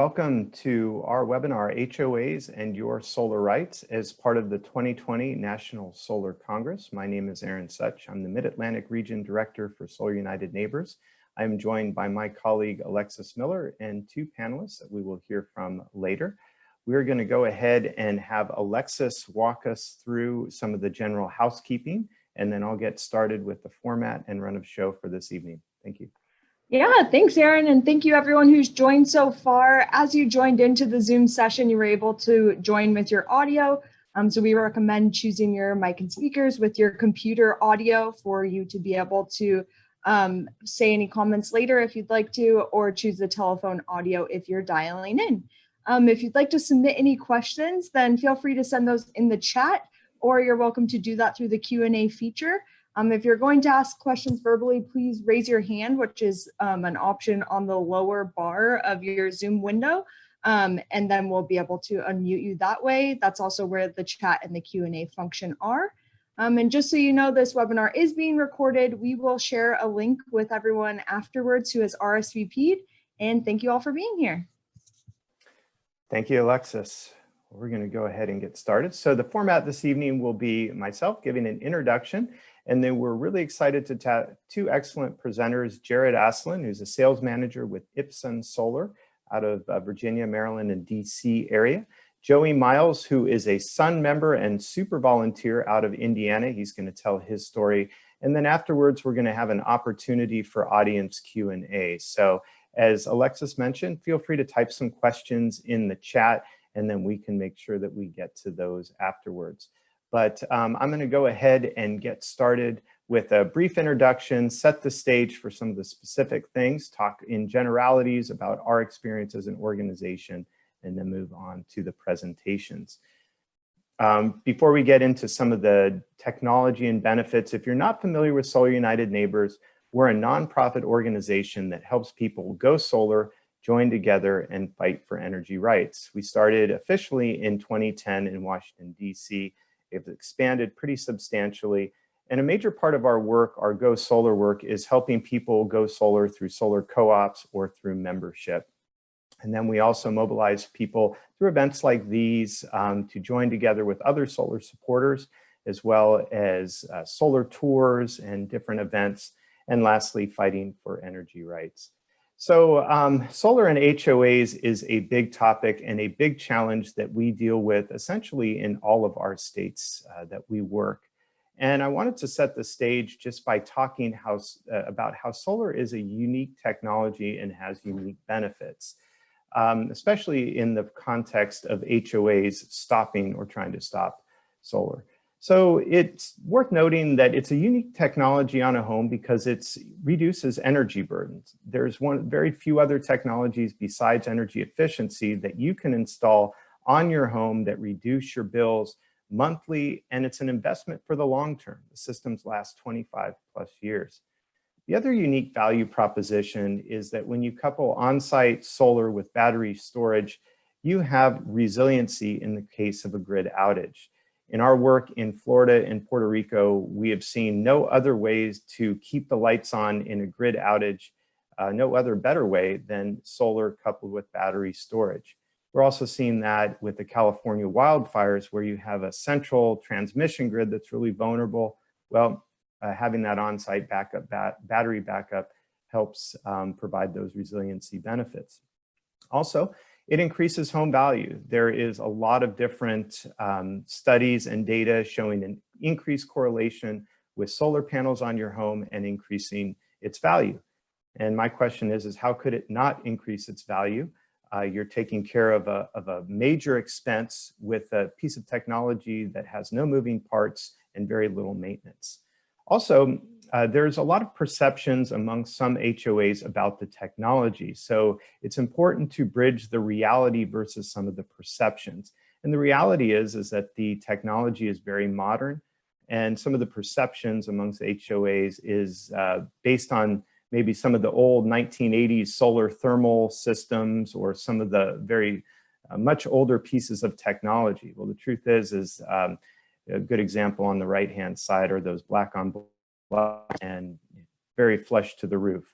Welcome to our webinar, HOAs and Your Solar Rights, as part of the 2020 National Solar Congress. My name is Aaron Such. I'm the Mid-Atlantic Region Director for Solar United Neighbors. I'm joined by my colleague, Alexis Miller, and two panelists that we will hear from later. We're going to go ahead and have Alexis walk us through some of the general housekeeping, and then I'll get started with the format and run of show for this evening. Thank you. Yeah, thanks, Aaron, and thank you everyone who's joined so far. As you joined into the Zoom session, you were able to join with your audio. So we recommend choosing your mic and speakers with your computer audio for you to be able to say any comments later if you'd like to, or choose the telephone audio if you're dialing in. If you'd like to submit any questions, then feel free to send those in the chat, or you're welcome to do that through the Q&A feature. If you're going to ask questions verbally, please raise your hand, which is an option on the lower bar of your Zoom window, and then we'll be able to unmute you that way. That's also where the chat and the Q&A function are. And just so you know, this webinar is being recorded. We will share a link with everyone afterwards who has RSVP'd, and thank you all for being here. Thank you, Alexis. We're going to go ahead and get started. So the format this evening will be myself giving an introduction, and then we're really excited to have two excellent presenters, Jared Aslan, who's a sales manager with Ipsen Solar out of Virginia, Maryland, and DC area. Joey Miles, who is a Sun member and super volunteer out of Indiana. He's going to tell his story. And then afterwards, we're going to have an opportunity for audience Q&A. So as Alexis mentioned, feel free to type some questions in the chat, and then we can make sure that we get to those afterwards. But I'm going to go ahead and get started with a brief introduction, set the stage for some of the specific things, talk in generalities about our experience as an organization, and then move on to the presentations. Before we get into some of the technology and benefits, if you're not familiar with Solar United Neighbors, we're a nonprofit organization that helps people go solar, join together, and fight for energy rights. We started officially in 2010 in Washington, DC. It's expanded pretty substantially. And a major part of our work, our Go Solar work, is helping people go solar through solar co-ops or through membership. And then we also mobilize people through events like these to join together with other solar supporters, as well as solar tours and different events. And lastly, fighting for energy rights. So solar and HOAs is a big topic and a big challenge that we deal with essentially in all of our states that we work. And I wanted to set the stage just by talking about how solar is a unique technology and has unique benefits, especially in the context of HOAs stopping or trying to stop solar. So it's worth noting that it's a unique technology on a home because it reduces energy burdens. There's very few other technologies besides energy efficiency that you can install on your home that reduce your bills monthly, and it's an investment for the long term. The systems last 25+ years. The other unique value proposition is that when you couple on-site solar with battery storage, you have resiliency in the case of a grid outage. In our work in Florida and Puerto Rico, we have seen no other ways to keep the lights on in a grid outage, no other better way than solar coupled with battery storage. We're also seeing that with the California wildfires, where you have a central transmission grid that's really vulnerable. Well, having that on-site backup, battery backup helps provide those resiliency benefits. Also, it increases home value. There is a lot of different studies and data showing an increased correlation with solar panels on your home and increasing its value. And my question is how could it not increase its value? You're taking care of a major expense with a piece of technology that has no moving parts and very little maintenance. Also, there's a lot of perceptions among some HOAs about the technology. So it's important to bridge the reality versus some of the perceptions. And the reality is that the technology is very modern, and some of the perceptions amongst HOAs is based on maybe some of the old 1980s solar thermal systems or some of the very much older pieces of technology. Well, the truth is a good example on the right-hand side are those black on black and very flush to the roof.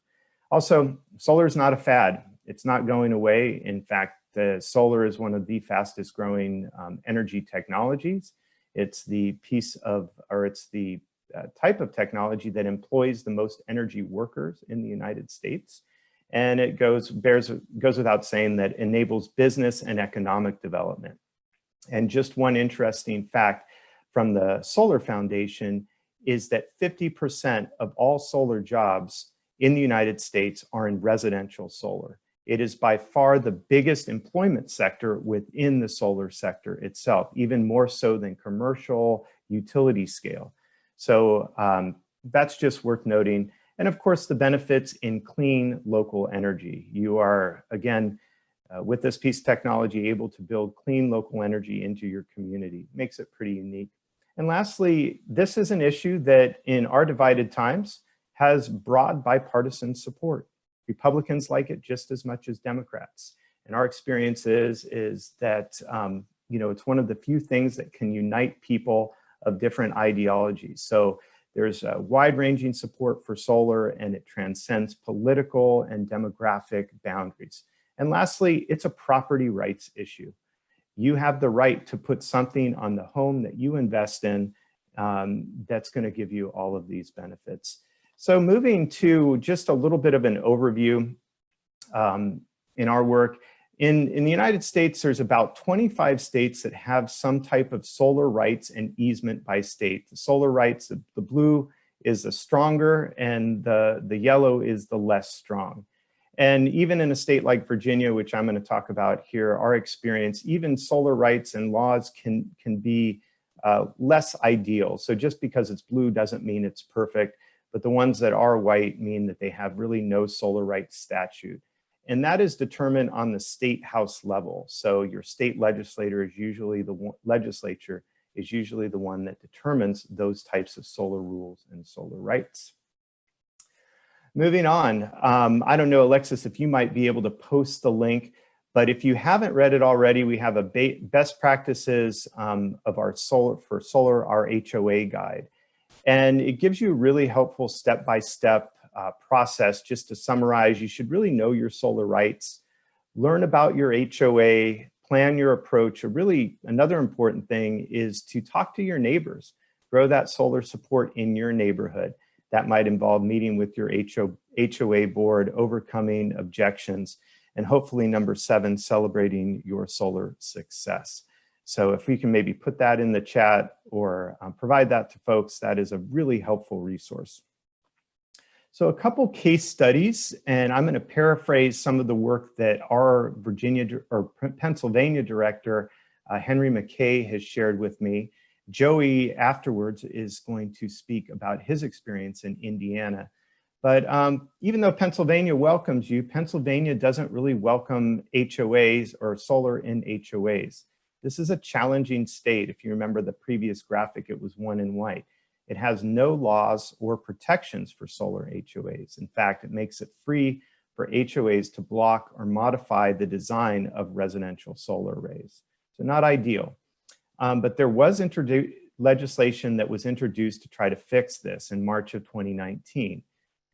Also, solar is not a fad. It's not going away. In fact, the solar is one of the fastest growing energy technologies. It's the type of technology that employs the most energy workers in the United States. And it goes without saying that enables business and economic development. And just one interesting fact from the Solar Foundation is that 50% of all solar jobs in the United States are in residential solar. It is by far the biggest employment sector within the solar sector itself, even more so than commercial utility scale. So that's just worth noting. And of course, the benefits in clean local energy. You are, again, with this piece of technology, able to build clean local energy into your community. Makes it pretty unique. And lastly, this is an issue that in our divided times has broad bipartisan support. Republicans like it just as much as Democrats. And our experience is that it's one of the few things that can unite people of different ideologies. So there's a wide-ranging support for solar, and it transcends political and demographic boundaries. And lastly, it's a property rights issue. You have the right to put something on the home that you invest in that's going to give you all of these benefits. So moving to just a little bit of an overview in our work. In the United States, there's about 25 states that have some type of solar rights and easement by state. The solar rights, the blue is the stronger and the yellow is the less strong. And even in a state like Virginia, which I'm going to talk about here, our experience, even solar rights and laws can be less ideal. So just because it's blue doesn't mean it's perfect, but the ones that are white mean that they have really no solar rights statute. And that is determined on the state house level. So your state legislature is usually the one that determines those types of solar rules and solar rights. Moving on, I don't know, Alexis, if you might be able to post the link, but if you haven't read it already, we have a best practices of our our HOA guide. And it gives you a really helpful step-by-step process. Just to summarize, you should really know your solar rights, learn about your HOA, plan your approach. Another important thing is to talk to your neighbors, grow that solar support in your neighborhood. That might involve meeting with your HOA board, overcoming objections, and hopefully number 7, celebrating your solar success. So if we can maybe put that in the chat or provide that to folks, that is a really helpful resource. So a couple case studies, and I'm going to paraphrase some of the work that our Pennsylvania director, Henry McKay, has shared with me. Joey afterwards is going to speak about his experience in Indiana. But even though Pennsylvania welcomes you, Pennsylvania doesn't really welcome HOAs or solar in HOAs. This is a challenging state. If you remember the previous graphic, it was one in white. It has no laws or protections for solar HOAs. In fact, it makes it free for HOAs to block or modify the design of residential solar arrays. So not ideal. But there was legislation that was introduced to try to fix this in March of 2019.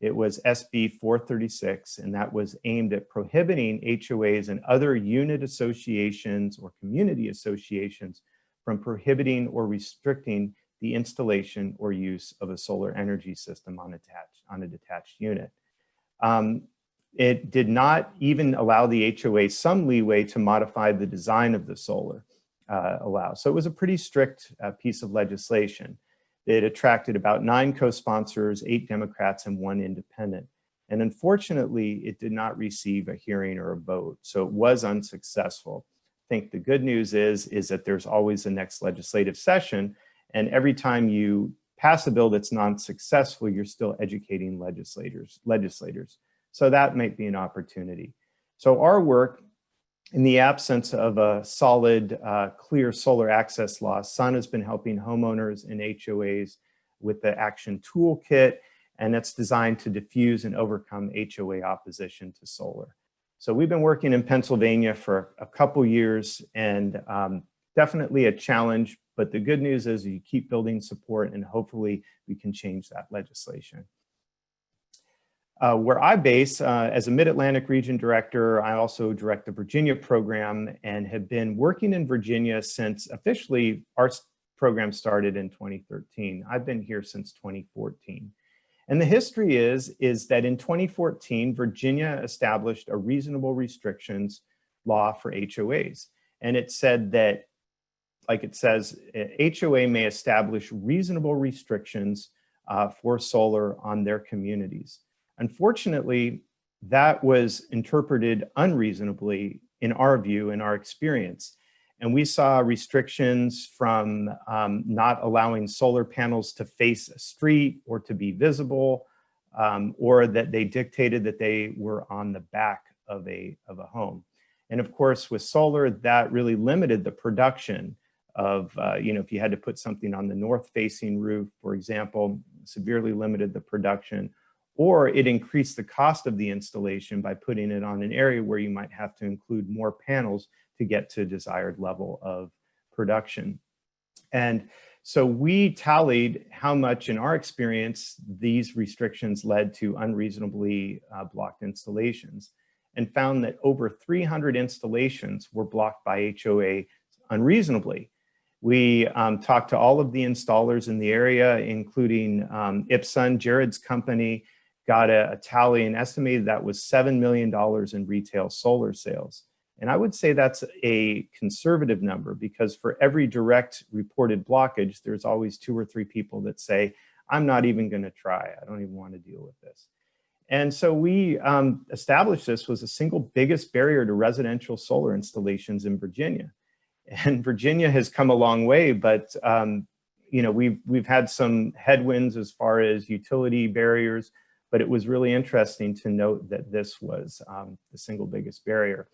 It was SB 436, and that was aimed at prohibiting HOAs and other unit associations or community associations from prohibiting or restricting the installation or use of a solar energy system on a detached unit. It did not even allow the HOA some leeway to modify the design of the solar. So it was a pretty strict piece of legislation. It attracted about 9 co-sponsors, 8 Democrats, and 1 independent. And unfortunately, it did not receive a hearing or a vote, so it was unsuccessful. I think the good news is that there's always the next legislative session, and every time you pass a bill that's non-successful, you're still educating legislators. So that might be an opportunity. So our work, in the absence of a solid, clear solar access law, SUN has been helping homeowners and HOAs with the Action Toolkit, and it's designed to diffuse and overcome HOA opposition to solar. So we've been working in Pennsylvania for a couple years, and definitely a challenge, but the good news is you keep building support, and hopefully we can change that legislation. Where I base as a Mid-Atlantic Region Director, I also direct the Virginia program and have been working in Virginia since officially our program started in 2013. I've been here since 2014. And the history is that in 2014, Virginia established a reasonable restrictions law for HOAs. And it said that, like it says, HOA may establish reasonable restrictions for solar on their communities. Unfortunately, that was interpreted unreasonably in our view, in our experience. And we saw restrictions from not allowing solar panels to face a street or to be visible, or that they dictated that they were on the back of a home. And of course, with solar, that really limited the production of, if you had to put something on the north-facing roof, for example, severely limited the production, or it increased the cost of the installation by putting it on an area where you might have to include more panels to get to a desired level of production. And so we tallied how much, in our experience, these restrictions led to unreasonably blocked installations, and found that over 300 installations were blocked by HOA unreasonably. We talked to all of the installers in the area, including Ipsun, Jared's company, got a tally and estimated that was $7 million in retail solar sales. And I would say that's a conservative number, because for every direct reported blockage, there's always 2 or 3 people that say, I'm not even going to try. I don't even want to deal with this. And so we established this was the single biggest barrier to residential solar installations in Virginia. And Virginia has come a long way, but we've had some headwinds as far as utility barriers, but it was really interesting to note that this was the single biggest barrier.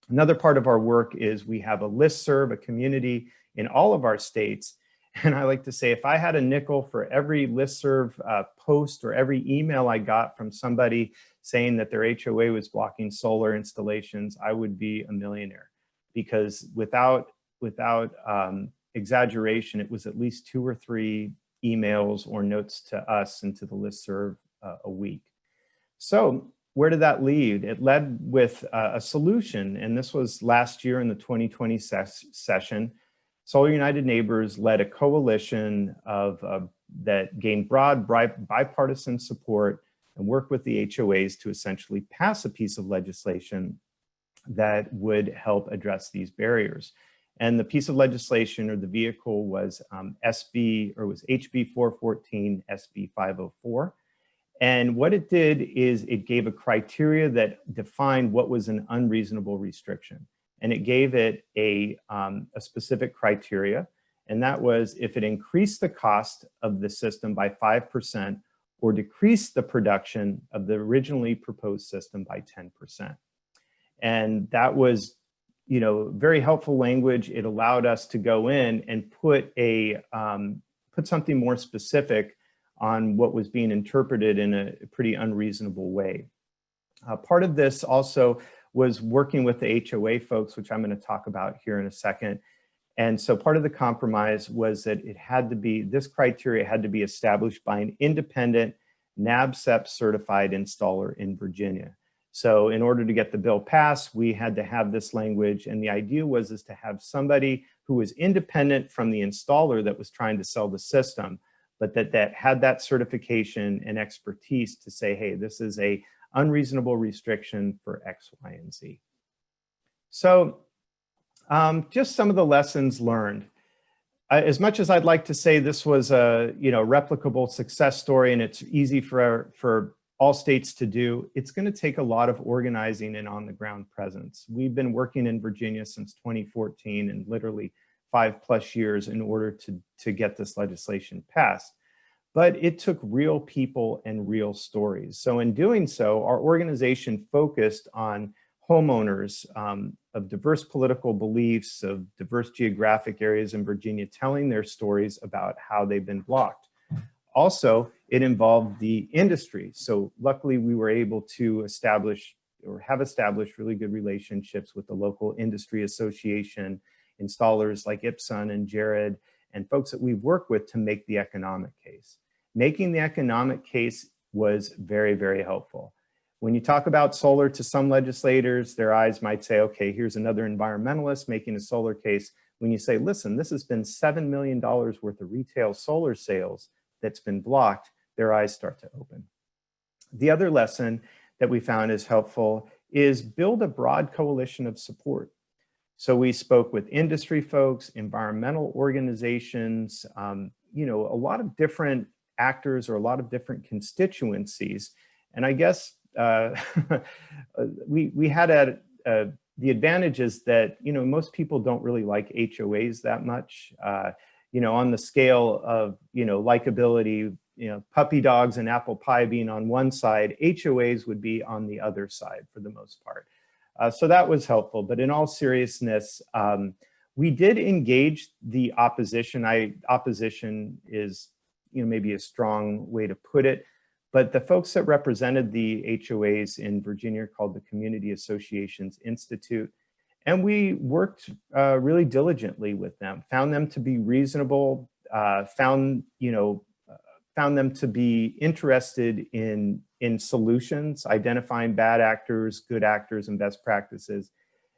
Another part of our work is we have a listserv, a community in all of our states. And I like to say, if I had a nickel for every listserv post or every email I got from somebody saying that their HOA was blocking solar installations, I would be a millionaire. Because without exaggeration, it was at least 2 or 3 emails or notes to us and to the listserv a week. So where did that lead? It led with a solution, and this was last year in the 2020 session. Solar United Neighbors led a coalition that gained broad bipartisan support and worked with the HOAs to essentially pass a piece of legislation that would help address these barriers. And the piece of legislation, or the vehicle, was HB 414, SB 504. And what it did is it gave a criteria that defined what was an unreasonable restriction. And it gave it a specific criteria. And that was if it increased the cost of the system by 5% or decreased the production of the originally proposed system by 10%. And that was, very helpful language. It allowed us to go in and put something more specific on what was being interpreted in a pretty unreasonable way. Part of this also was working with the HOA folks, which I'm going to talk about here in a second. And so part of the compromise was that this criteria had to be established by an independent NABCEP certified installer in Virginia. So in order to get the bill passed, we had to have this language. And the idea was to have somebody who was independent from the installer that was trying to sell the system, but that had that certification and expertise to say, hey, this is a unreasonable restriction for X, Y, and Z. So just some of the lessons learned. As much as I'd like to say this was a replicable success story and it's easy for all states to do, it's going to take a lot of organizing and on-the-ground presence. We've been working in Virginia since 2014 and literally 5+ years in order to get this legislation passed. But it took real people and real stories. So in doing so, our organization focused on homeowners of diverse political beliefs, of diverse geographic areas in Virginia, telling their stories about how they've been blocked. Also, it involved the industry. So luckily, we were able to have established really good relationships with the local industry association, installers like Ipsun and Jared, and folks that we've worked with to make the economic case. Making the economic case was very, very helpful. When you talk about solar to some legislators, their eyes might say, okay, here's another environmentalist making a solar case. When you say, listen, this has been $7 million worth of retail solar sales that's been blocked, their eyes start to open. The other lesson that we found is helpful is build a broad coalition of support. So we spoke with industry folks, environmental organizations, you know, a lot of different actors or a lot of different constituencies. And I guess we had the advantage is that, you know, most people don't really like HOAs that much. You know, on the scale of, you know, likability, you know, puppy dogs and apple pie being on one side, HOAs would be on the other side for the most part. So that was helpful. But in all seriousness, we did engage the opposition. Opposition is, you know, maybe a strong way to put it. But the folks that represented the HOAs in Virginia are called the Community Associations Institute. And we worked really diligently with them, found them to be reasonable, found them to be interested in solutions, identifying bad actors, good actors, and best practices.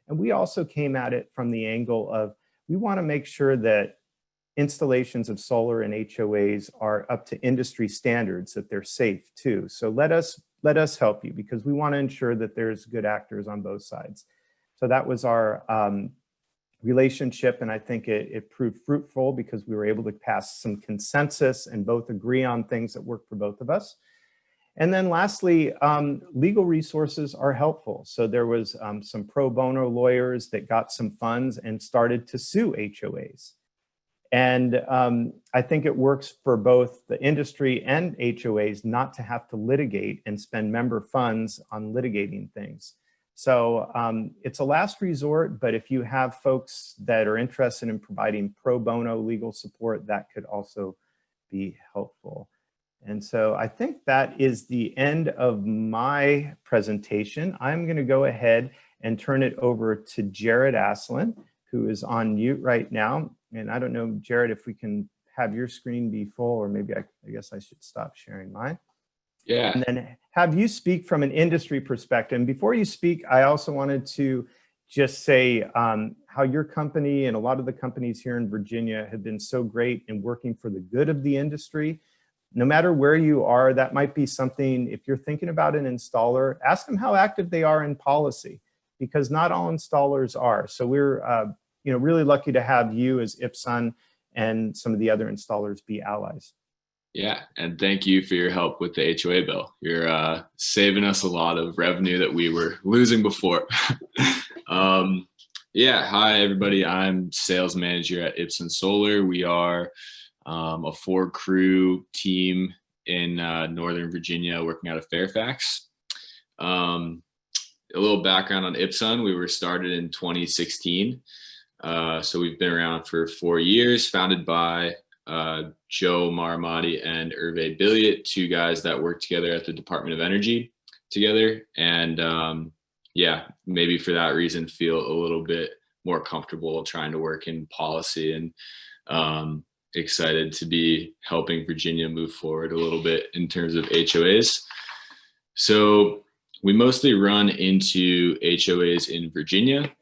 And we also came at it from the angle of, we want to make sure that installations of solar and HOAs are up to industry standards, that they're safe too. So let us help you, because we want to ensure that there's good actors on both sides. So that was our relationship, and I think it proved fruitful because we were able to pass some consensus and both agree on things that work for both of us. And then lastly, legal resources are helpful. So there was some pro bono lawyers that got some funds and started to sue HOAs. And I think it works for both the industry and HOAs not to have to litigate and spend member funds on litigating things. So it's a last resort, but if you have folks that are interested in providing pro bono legal support, that could also be helpful. And so I think that is the end of my presentation. I'm going to go ahead and turn it over to Jared Aslan, who is on mute right now. And I don't know, Jared, if we can have your screen be full, or maybe I guess I should stop sharing mine. Yeah. And then have you speak from an industry perspective. And before you speak, I also wanted to just say how your company and a lot of the companies here in Virginia have been so great in working for the good of the industry. No matter where you are, that might be something, if you're thinking about an installer, ask them how active they are in policy, because not all installers are. So we're really lucky to have you as Ipsun and some of the other installers be allies. Yeah, and thank you for your help with the HOA bill. You're saving us a lot of revenue that we were losing before. Yeah, hi everybody. I'm sales manager at Ipsun Solar. We are a 4-crew team in Northern Virginia working out of Fairfax. A little background on Ipsun. We were started in 2016. So we've been around for 4 years, founded by Joe Maramati and Hervé Billiot, 2 guys that work together at the Department of Energy together. And yeah, maybe for that reason, feel a little bit more comfortable trying to work in policy, and excited to be helping Virginia move forward a little bit in terms of HOAs. So we mostly run into HOAs in Virginia.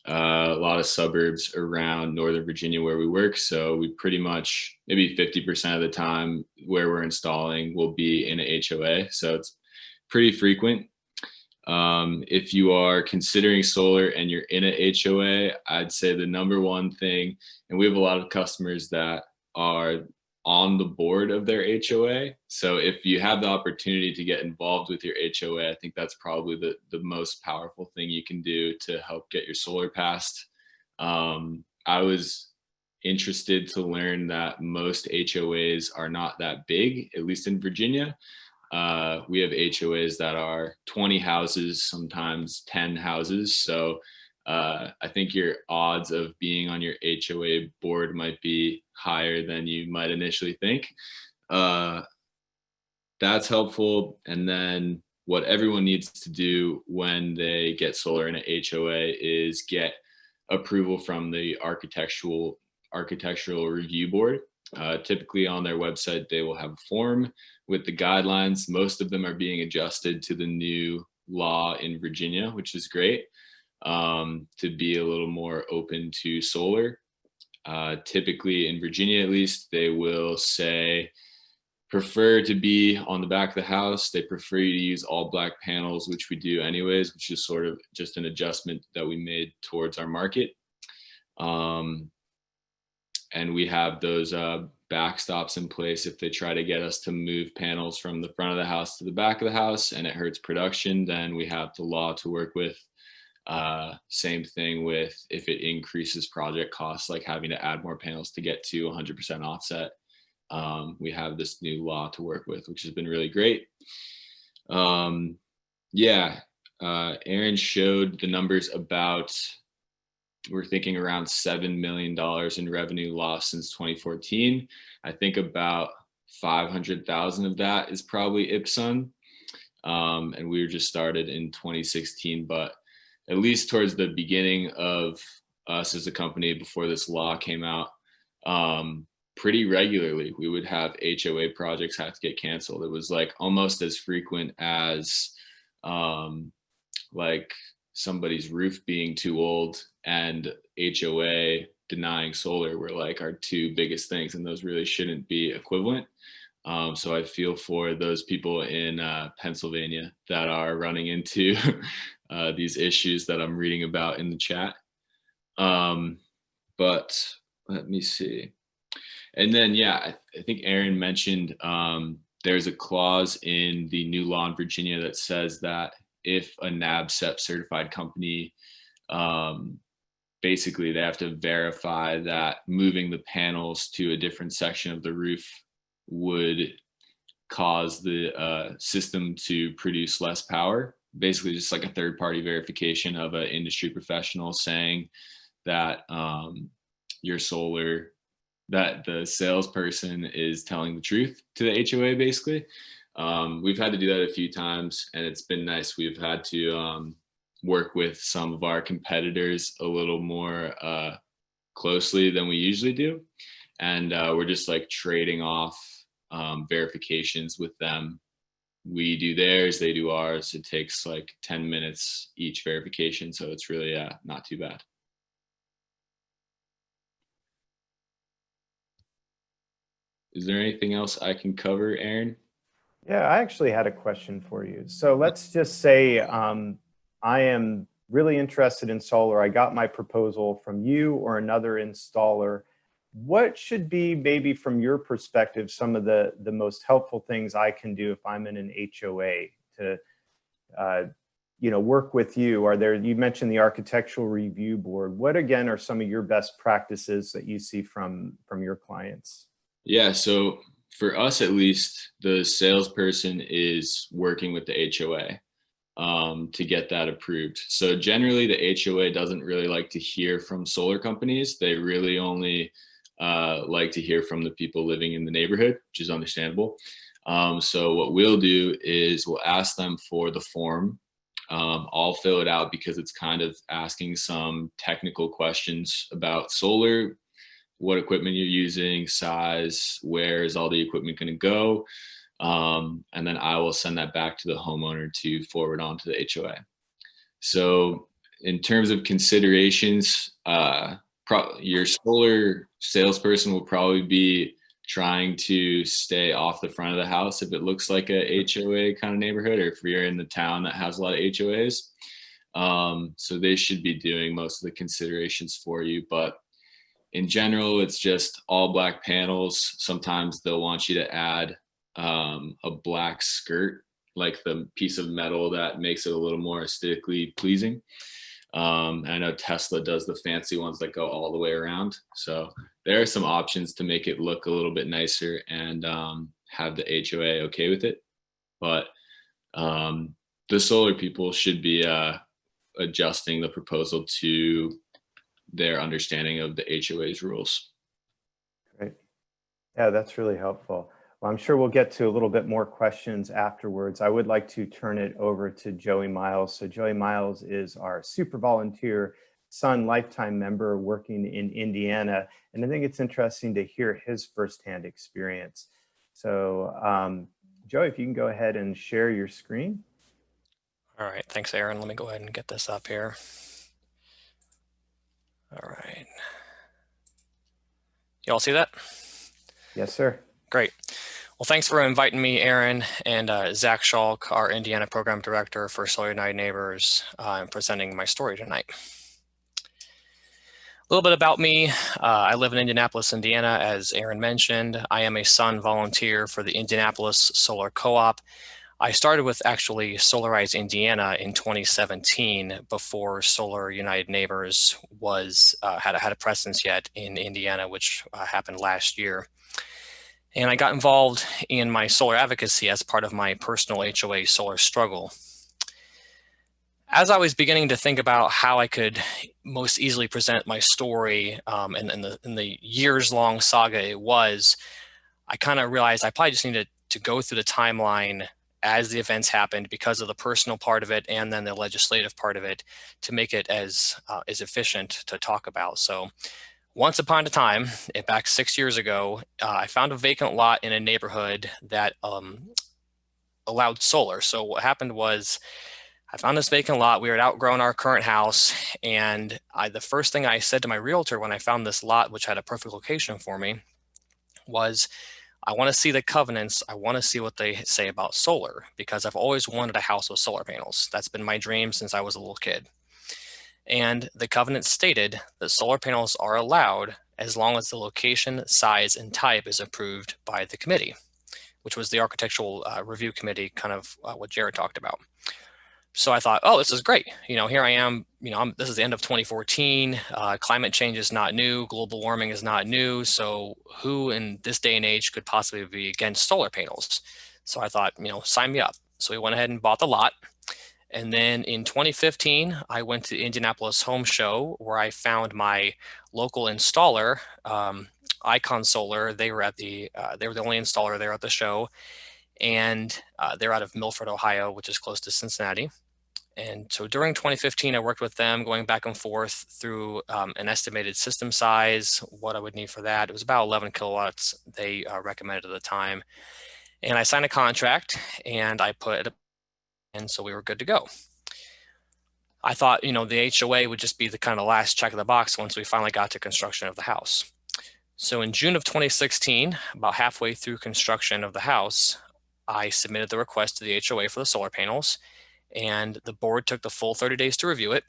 A lot of suburbs around Northern Virginia where we work. So we pretty much, maybe 50% of the time where we're installing will be in a HOA. So it's pretty frequent. If you are considering solar and you're in a HOA, I'd say the number one thing, and we have a lot of customers that are on the board of their HOA. So if you have the opportunity to get involved with your HOA, I think that's probably the most powerful thing you can do to help get your solar passed. I was interested to learn that most HOAs are not that big, at least in Virginia. We have HOAs that are 20 houses, sometimes 10 houses. So I think your odds of being on your HOA board might be higher than you might initially think. That's helpful. And then what everyone needs to do when they get solar in a HOA is get approval from the architectural review board. Typically on their website, they will have a form with the guidelines. Most of them are being adjusted to the new law in Virginia, which is great, to be a little more open to solar. Typically in Virginia, at least, they will say, prefer to be on the back of the house. They prefer you to use all black panels, which we do anyways, which is sort of just an adjustment that we made towards our market. And we have those backstops in place if they try to get us to move panels from the front of the house to the back of the house and it hurts production, then we have the law to work with. Same thing with if it increases project costs, like having to add more panels to get to 100% offset. We have this new law to work with, which has been really great. Aaron showed the numbers about, we're thinking around $7 million in revenue loss since 2014. I think about 500,000 of that is probably Ipsun. And we were just started in 2016, but at least towards the beginning of us as a company before this law came out, pretty regularly we would have HOA projects have to get canceled. It was like almost as frequent as like somebody's roof being too old and HOA denying solar were like our two biggest things, and those really shouldn't be equivalent. So I feel for those people in Pennsylvania that are running into these issues that I'm reading about in the chat. But let me see. And then, I think Aaron mentioned there's a clause in the new law in Virginia that says that if a NABCEP certified company, basically they have to verify that moving the panels to a different section of the roof would cause the system to produce less power. Basically just like a third-party verification of an industry professional saying that your solar, that the salesperson is telling the truth to the HOA, basically. We've had to do that a few times and it's been nice. We've had to work with some of our competitors a little more closely than we usually do. And we're just like trading off verifications with them. We do theirs, they do ours. It takes like 10 minutes each verification. So it's really not too bad. Is there anything else I can cover, Aaron? Yeah, I actually had a question for you. So let's just say I am really interested in solar. I got my proposal from you or another installer. What should be, maybe from your perspective, some of the most helpful things I can do if I'm in an HOA to work with you? Are there, you mentioned the architectural review board. What again are some of your best practices that you see from your clients? Yeah, so for us, at least, the salesperson is working with the HOA to get that approved. So generally the HOA doesn't really like to hear from solar companies. They really only like to hear from the people living in the neighborhood, which is understandable. So what we'll do is we'll ask them for the form. I'll fill it out because it's kind of asking some technical questions about solar, what equipment you're using, size, where is all the equipment going to go. And then I will send that back to the homeowner to forward on to the HOA. So in terms of considerations, your solar salesperson will probably be trying to stay off the front of the house if it looks like a HOA kind of neighborhood, or if you're in the town that has a lot of HOAs. So they should be doing most of the considerations for you. But in general, it's just all black panels. Sometimes they'll want you to add a black skirt, like the piece of metal that makes it a little more aesthetically pleasing. And I know Tesla does the fancy ones that go all the way around. So there are some options to make it look a little bit nicer and have the HOA okay with it. But the solar people should be adjusting the proposal to their understanding of the HOA's rules. Great. Yeah, that's really helpful. Well, I'm sure we'll get to a little bit more questions afterwards. I would like to turn it over to Joey Miles. So Joey Miles is our super volunteer son lifetime member working in Indiana. And I think it's interesting to hear his firsthand experience. So Joey, if you can go ahead and share your screen. All right, thanks, Aaron. Let me go ahead and get this up here. All right. You all see that? Yes, sir. Great. Well, thanks for inviting me, Aaron, and Zach Schalk, our Indiana Program Director for Solar United Neighbors, and presenting my story tonight. A little bit about me. I live in Indianapolis, Indiana, as Aaron mentioned. I am a Sun volunteer for the Indianapolis Solar Co-op. I started with actually Solarize Indiana in 2017 before Solar United Neighbors was had a presence yet in Indiana, which happened last year. And I got involved in my solar advocacy as part of my personal HOA solar struggle. As I was beginning to think about how I could most easily present my story in the years-long saga it was, I kind of realized I probably just needed to go through the timeline as the events happened because of the personal part of it and then the legislative part of it to make it as efficient to talk about. So once upon a time, back 6 years ago, I found a vacant lot in a neighborhood that allowed solar. So what happened was I found this vacant lot. We had outgrown our current house. And the first thing I said to my realtor when I found this lot, which had a perfect location for me, was I want to see the covenants. I want to see what they say about solar because I've always wanted a house with solar panels. That's been my dream since I was a little kid. And the covenant stated that solar panels are allowed as long as the location, size, and type is approved by the committee, which was the architectural review committee, kind of what Jared talked about. So I thought, oh, this is great. Here I am, this is the end of 2014. Climate change is not new. Global warming is not new. So who in this day and age could possibly be against solar panels? So I thought, sign me up. So we went ahead and bought the lot. And then in 2015, I went to the Indianapolis Home Show where I found my local installer, Icon Solar. They were the only installer there at the show. And they're out of Milford, Ohio, which is close to Cincinnati. And so during 2015, I worked with them going back and forth through an estimated system size, what I would need for that. It was about 11 kilowatts they recommended at the time. And I signed a contract and I put it, and so we were good to go. I thought, the HOA would just be the kind of last check of the box once we finally got to construction of the house. So in June of 2016, about halfway through construction of the house, I submitted the request to the HOA for the solar panels, and the board took the full 30 days to review it,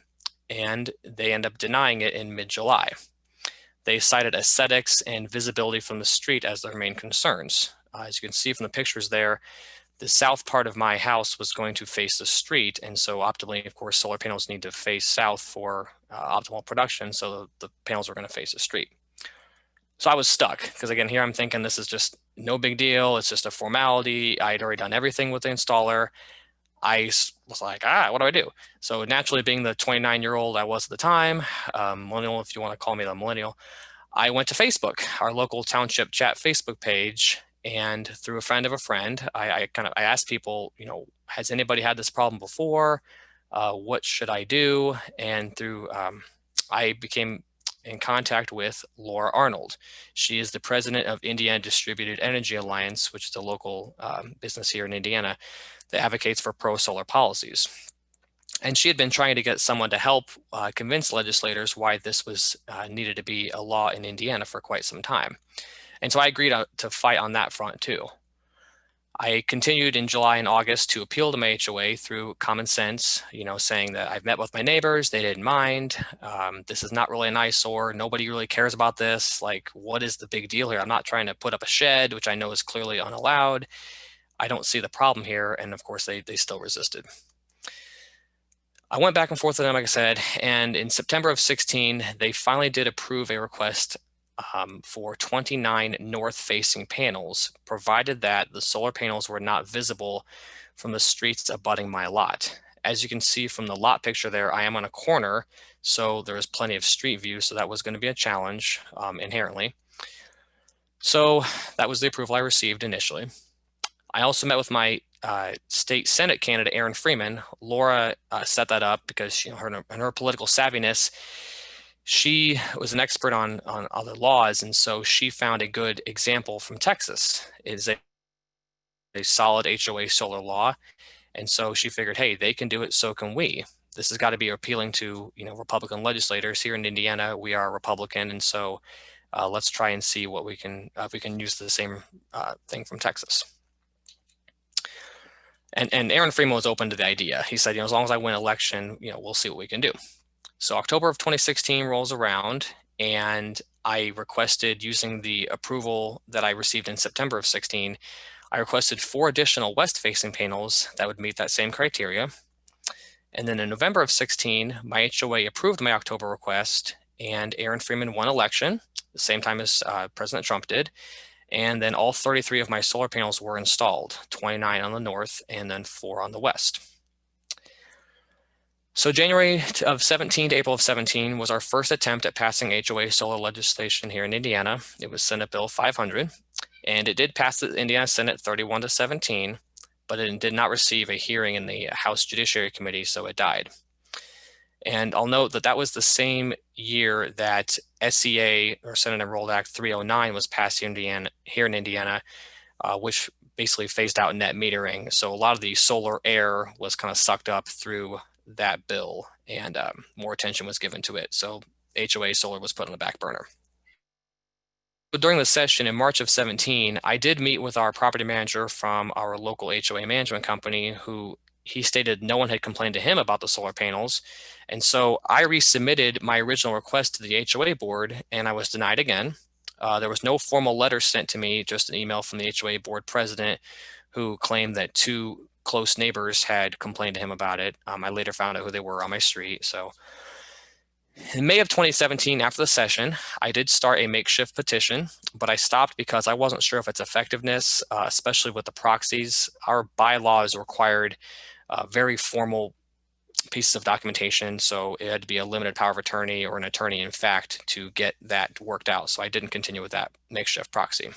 and they ended up denying it in mid-July. They cited aesthetics and visibility from the street as their main concerns. As you can see from the pictures there, the south part of my house was going to face the street, and so optimally, of course, solar panels need to face south for optimal production, so the panels were going to face the street. So I was stuck because, again, here I'm thinking this is just no big deal. It's just a formality. I had already done everything with the installer. I was like, what do I do? So naturally, being the 29-year-old I was at the time, millennial, if you want to call me the millennial, I went to Facebook, our local township chat Facebook page, and through a friend of a friend, I asked people, has anybody had this problem before? What should I do? And through I became in contact with Laura Arnold. She is the president of Indiana Distributed Energy Alliance, which is a local business here in Indiana that advocates for pro-solar policies. And she had been trying to get someone to help convince legislators why this was needed to be a law in Indiana for quite some time. And so I agreed to fight on that front too. I continued in July and August to appeal to my HOA through common sense, saying that I've met with my neighbors, they didn't mind. This is not really an eyesore. Nobody really cares about this. Like, what is the big deal here? I'm not trying to put up a shed, which I know is clearly unallowed. I don't see the problem here. And of course, they still resisted. I went back and forth with them, like I said, and in September of 16, they finally did approve a request for 29 north-facing panels, provided that the solar panels were not visible from the streets abutting my lot. As you can see from the lot picture there, I am on a corner, so there is plenty of street view, so that was going to be a challenge inherently. So that was the approval I received initially. I also met with my state Senate candidate, Aaron Freeman. Laura set that up because her political savviness, she was an expert on other laws, and so she found a good example from Texas. It is a solid HOA solar law, and so she figured, hey, they can do it, so can we. This has got to be appealing to Republican legislators. Here in Indiana, we are Republican, and so let's try and see what we can if we can use the same thing from Texas. And Aaron Freeman was open to the idea. He said, as long as I win election, we'll see what we can do. So October of 2016 rolls around, and I requested, using the approval that I received in September of 16, I requested 4 additional west-facing panels that would meet that same criteria. And then in November of 16, my HOA approved my October request, and Aaron Freeman won election, the same time as President Trump did. And then all 33 of my solar panels were installed, 29 on the north and then 4 on the west. So January of 17 to April of 17 was our first attempt at passing HOA solar legislation here in Indiana. It was Senate Bill 500, and it did pass the Indiana Senate 31 to 17, but it did not receive a hearing in the House Judiciary Committee, so it died. And I'll note that that was the same year that SEA, or Senate Enrolled Act 309, was passed here in Indiana, which basically phased out net metering. So a lot of the solar air was kind of sucked up through that bill, and more attention was given to it. So HOA solar was put on the back burner. But during the session in March of 17, I did meet with our property manager from our local HOA management company, who he stated no one had complained to him about the solar panels. And so I resubmitted my original request to the HOA board, and I was denied again. There was no formal letter sent to me, just an email from the HOA board president, who claimed that 2 close neighbors had complained to him about it. I later found out who they were on my street. So in May of 2017, after the session, I did start a makeshift petition, but I stopped because I wasn't sure of its effectiveness, especially with the proxies. Our bylaws required very formal pieces of documentation, so it had to be a limited power of attorney or an attorney in fact to get that worked out. So I didn't continue with that makeshift proxy.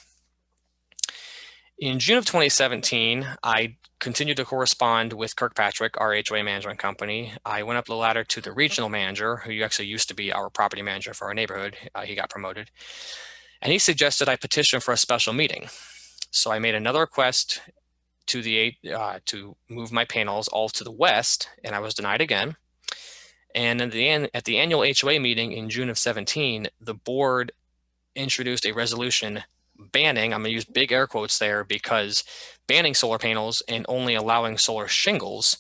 In June of 2017, I continued to correspond with Kirkpatrick, our HOA management company. I went up the ladder to the regional manager, who actually used to be our property manager for our neighborhood. He got promoted. And he suggested I petition for a special meeting. So I made another request to move my panels all to the west, and I was denied again. And at the annual HOA meeting in June of 17, the board introduced a resolution banning, I'm going to use big air quotes there, because banning solar panels and only allowing solar shingles.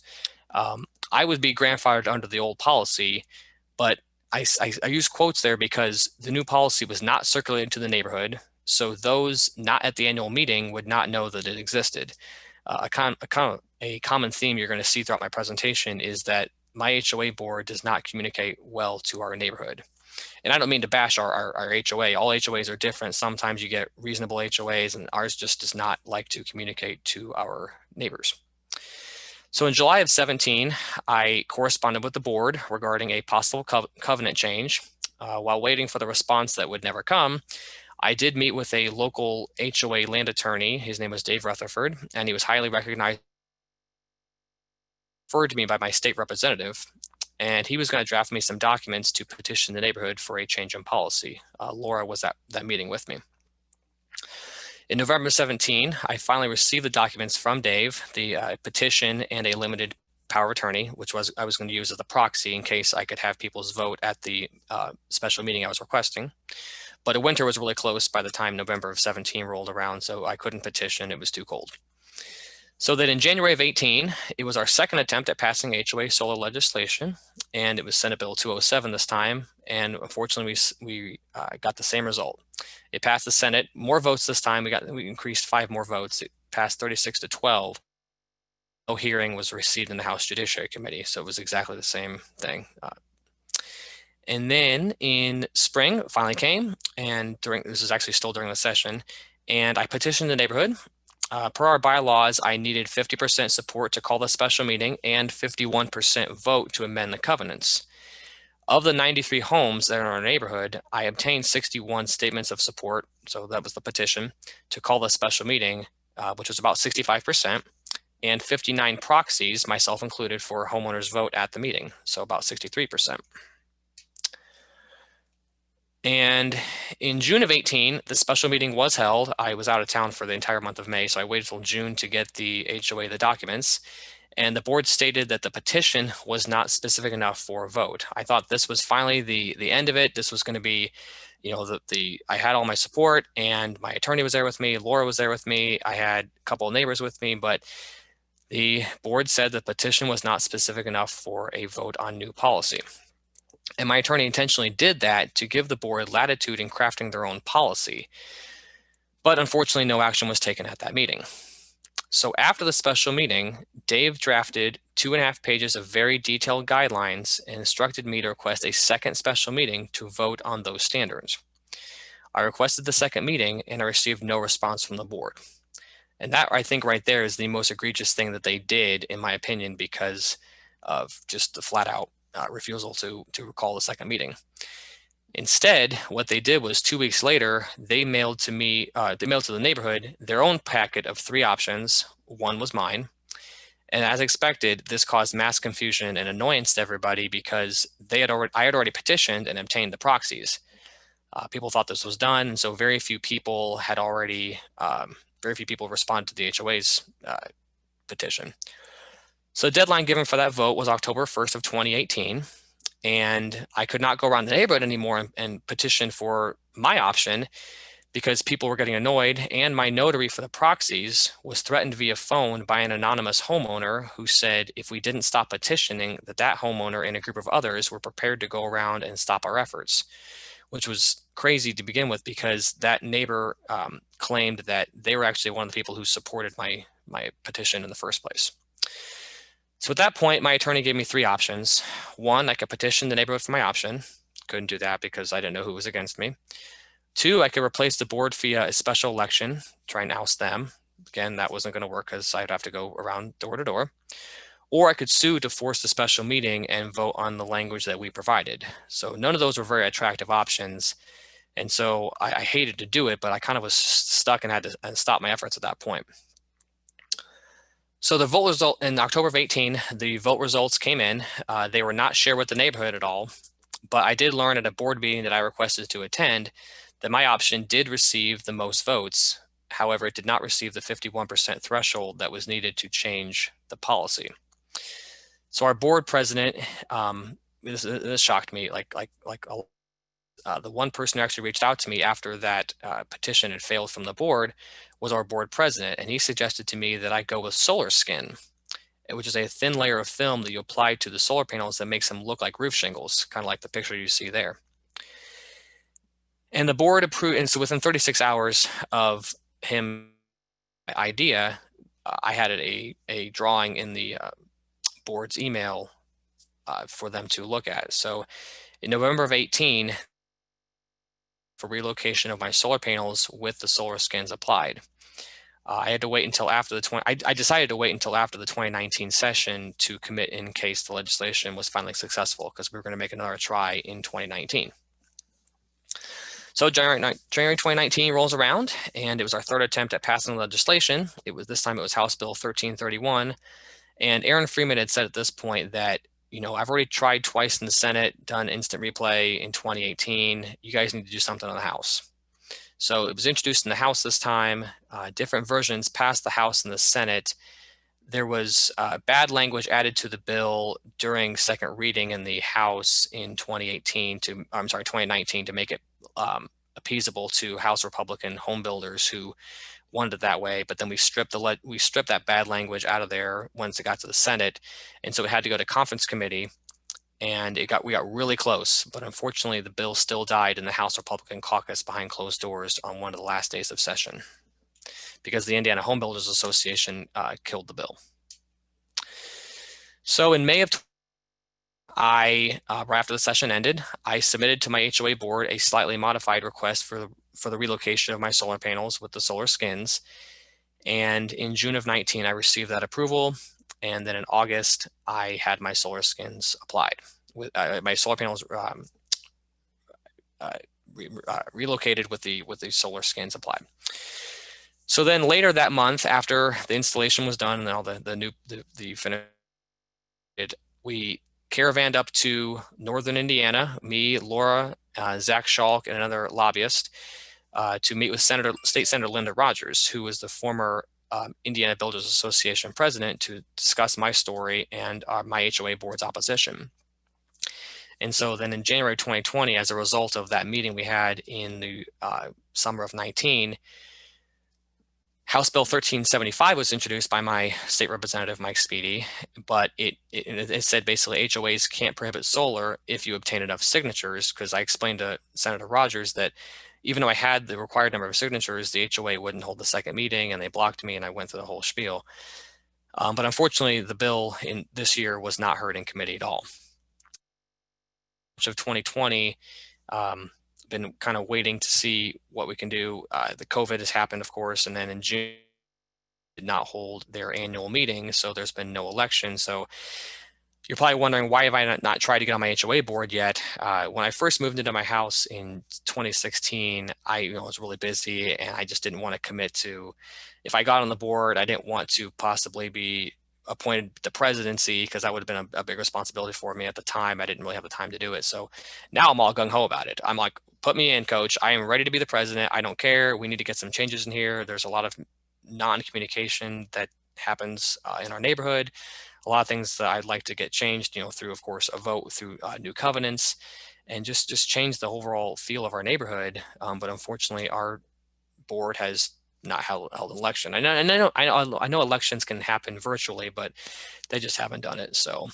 I would be grandfathered under the old policy, but I use quotes there because the new policy was not circulated to the neighborhood, so those not at the annual meeting would not know that it existed. A common theme you're going to see throughout my presentation is that my HOA board does not communicate well to our neighborhood. And I don't mean to bash our HOA. All HOAs are different. Sometimes you get reasonable HOAs, and ours just does not like to communicate to our neighbors. So in July of 17, I corresponded with the board regarding a possible covenant change. While waiting for the response that would never come, I did meet with a local HOA land attorney. His name was Dave Rutherford, and he was highly recognized, referred to me by my state representative, and he was going to draft me some documents to petition the neighborhood for a change in policy. Laura was at that meeting with me. In November 17, I finally received the documents from Dave, the petition and a limited power of attorney, which I was going to use as the proxy in case I could have people's vote at the special meeting I was requesting. But the winter was really close by the time November of 17 rolled around, so I couldn't petition. It was too cold. So then in January of 18, it was our second attempt at passing HOA solar legislation, and it was Senate Bill 207 this time. And unfortunately, we got the same result. It passed the Senate, more votes this time. We increased 5 more votes. It passed 36 to 12. No hearing was received in the House Judiciary Committee, so it was exactly the same thing. And then in spring, it finally came, and this is actually still during the session, and I petitioned the neighborhood. Per our bylaws, I needed 50% support to call the special meeting and 51% vote to amend the covenants. Of the 93 homes that are in our neighborhood, I obtained 61 statements of support, so that was the petition, to call the special meeting. which was about 65%, and 59 proxies, myself included, for homeowners vote at the meeting, so about 63%. And in June of 18, the special meeting was held. I was out of town for the entire month of May, so I waited till June to get the HOA the documents. And the board stated that the petition was not specific enough for a vote. I thought this was finally the end of it. This was going to be, you know, I had all my support, and my attorney was there with me. Laura was there with me. I had a couple of neighbors with me, but the board said the petition was not specific enough for a vote on new policy. And my attorney intentionally did that to give the board latitude in crafting their own policy. But unfortunately, no action was taken at that meeting. So after the special meeting, Dave drafted 2.5 pages of very detailed guidelines and instructed me to request a second special meeting to vote on those standards. I requested the second meeting, and I received no response from the board. And that, I think, right there is the most egregious thing that they did, in my opinion, because of just the flat out refusal to recall the second meeting. Instead, what they did was 2 weeks later, they mailed to me, they mailed to the neighborhood their own packet of 3 options. One was mine. And as expected, this caused mass confusion and annoyance to everybody because I had already petitioned and obtained the proxies. People thought this was done, and so very few people responded to the HOA's petition. So the deadline given for that vote was October 1st of 2018, and I could not go around the neighborhood anymore and petition for my option because people were getting annoyed, and my notary for the proxies was threatened via phone by an anonymous homeowner who said if we didn't stop petitioning, that homeowner and a group of others were prepared to go around and stop our efforts, which was crazy to begin with because that neighbor claimed that they were actually one of the people who supported my petition in the first place. So at that point, my attorney gave me 3 options. 1, I could petition the neighborhood for my option. Couldn't do that because I didn't know who was against me. 2, I could replace the board via a special election, try and oust them. Again, that wasn't going to work because I'd have to go around door to door. Or I could sue to force the special meeting and vote on the language that we provided. So none of those were very attractive options. And so I hated to do it, but I kind of was stuck and had to stop my efforts at that point. So the vote result in October of 18, the vote results came in. They were not shared with the neighborhood at all, but I did learn at a board meeting that I requested to attend that my option did receive the most votes. However, it did not receive the 51% threshold that was needed to change the policy. So our board president, this shocked me, the one person who actually reached out to me after that petition had failed from the board was our board president, and he suggested to me that I go with solar skin, which is a thin layer of film that you apply to the solar panels that makes them look like roof shingles, kind of like the picture you see there. And the board approved, and so within 36 hours of him idea, I had a drawing in the board's email for them to look at. So in November of 18, for relocation of my solar panels with the solar skins applied. I had to wait until after I decided to wait until after the 2019 session to commit in case the legislation was finally successful because we were going to make another try in 2019. So January 2019 rolls around, and it was our 3rd attempt at passing the legislation. This time it was House Bill 1331, and Aaron Freeman had said at this point that, you know, I've already tried twice in the Senate, done instant replay in 2018. You guys need to do something on the House. So it was introduced in the House this time. Different versions passed the House and the Senate. There was bad language added to the bill during second reading in the House in 2019 to make it appeasable to House Republican home builders who wanted it that way, but then we stripped that bad language out of there once it got to the Senate, and so it had to go to conference committee, and we got really close, but unfortunately the bill still died in the House Republican caucus behind closed doors on one of the last days of session because the Indiana Home Builders Association killed the bill. So in May of right after the session ended, I submitted to my HOA board a slightly modified request for the relocation of my solar panels with the solar skins. And in June of 19, I received that approval. And then in August, I had my solar skins applied. My solar panels relocated with the solar skins applied. So then later that month, after the installation was done and all the finished, we caravanned up to northern Indiana, me, Laura, Zach Schalk, and another lobbyist, to meet with State Senator Linda Rogers, who was the former Indiana Builders Association president, to discuss my story and my HOA board's opposition. And so then in January 2020, as a result of that meeting we had in the summer of 19, House Bill 1375 was introduced by my state representative, Mike Speedy, but it said basically HOAs can't prohibit solar if you obtain enough signatures, because I explained to Senator Rogers that even though I had the required number of signatures, the HOA wouldn't hold the second meeting and they blocked me, and I went through the whole spiel. But unfortunately, the bill in this year was not heard in committee at all. March of 2020, been kind of waiting to see what we can do. The COVID has happened, of course, and then in June did not hold their annual meeting, so there's been no election. So you're probably wondering, why have I not tried to get on my HOA board yet? When I first moved into my house in 2016, I was really busy, and I just didn't want to commit to, if I got on the board, I didn't want to possibly be appointed the presidency, because that would have been a big responsibility for me at the time. I didn't really have the time to do it. So now I'm all gung-ho about it. I'm like, put me in, coach. I am ready to be the president. I don't care. We need to get some changes in here. There's a lot of non-communication that happens in our neighborhood. A lot of things that I'd like to get changed, through, of course, a vote, through new covenants, and just change the overall feel of our neighborhood. But unfortunately, our board has not held an election. I know elections can happen virtually, but they just haven't done it. So,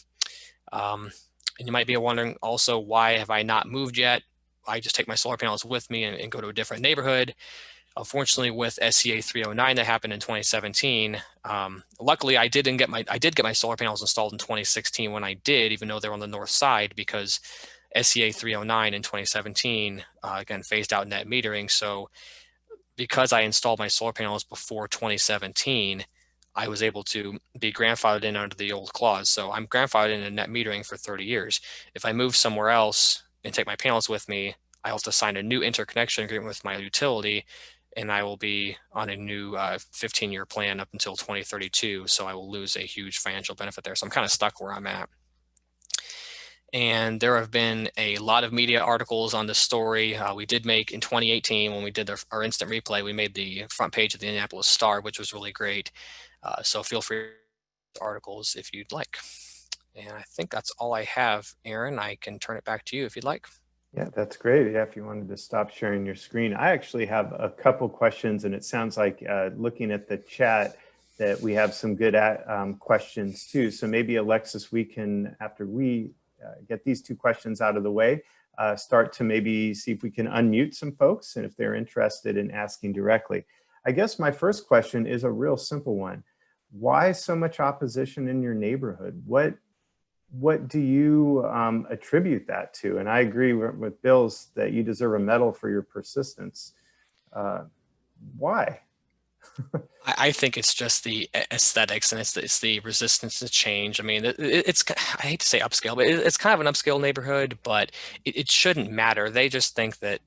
and you might be wondering also, why have I not moved yet? I just take my solar panels with me and go to a different neighborhood. Unfortunately, with SCA 309 that happened in 2017, luckily I did get my solar panels installed in 2016 when I did, even though they're on the north side, because SCA 309 in 2017 again phased out net metering. So because I installed my solar panels before 2017, I was able to be grandfathered in under the old clause. So I'm grandfathered in net metering for 30 years. If I move somewhere else and take my panels with me, I have to sign a new interconnection agreement with my utility, and I will be on a new 15-year plan up until 2032. So I will lose a huge financial benefit there. So I'm kind of stuck where I'm at. And there have been a lot of media articles on this story. We did make, in 2018, when we did our instant replay, we made the front page of the Indianapolis Star, which was really great. So feel free to read articles if you'd like. And I think that's all I have, Aaron. I can turn it back to you if you'd like. Yeah, that's great. Yeah, if you wanted to stop sharing your screen. I actually have a couple questions, and it sounds like looking at the chat that we have some good questions too. So maybe, Alexis, we can, after we get these two questions out of the way, start to maybe see if we can unmute some folks and if they're interested in asking directly. I guess my first question is a real simple one. Why so much opposition in your neighborhood? What do you attribute that to? And I agree with Bill's that you deserve a medal for your persistence. Why? I think it's just the aesthetics, and it's the resistance to change. I mean, it's, I hate to say upscale, but it's kind of an upscale neighborhood, but it shouldn't matter. They just think that,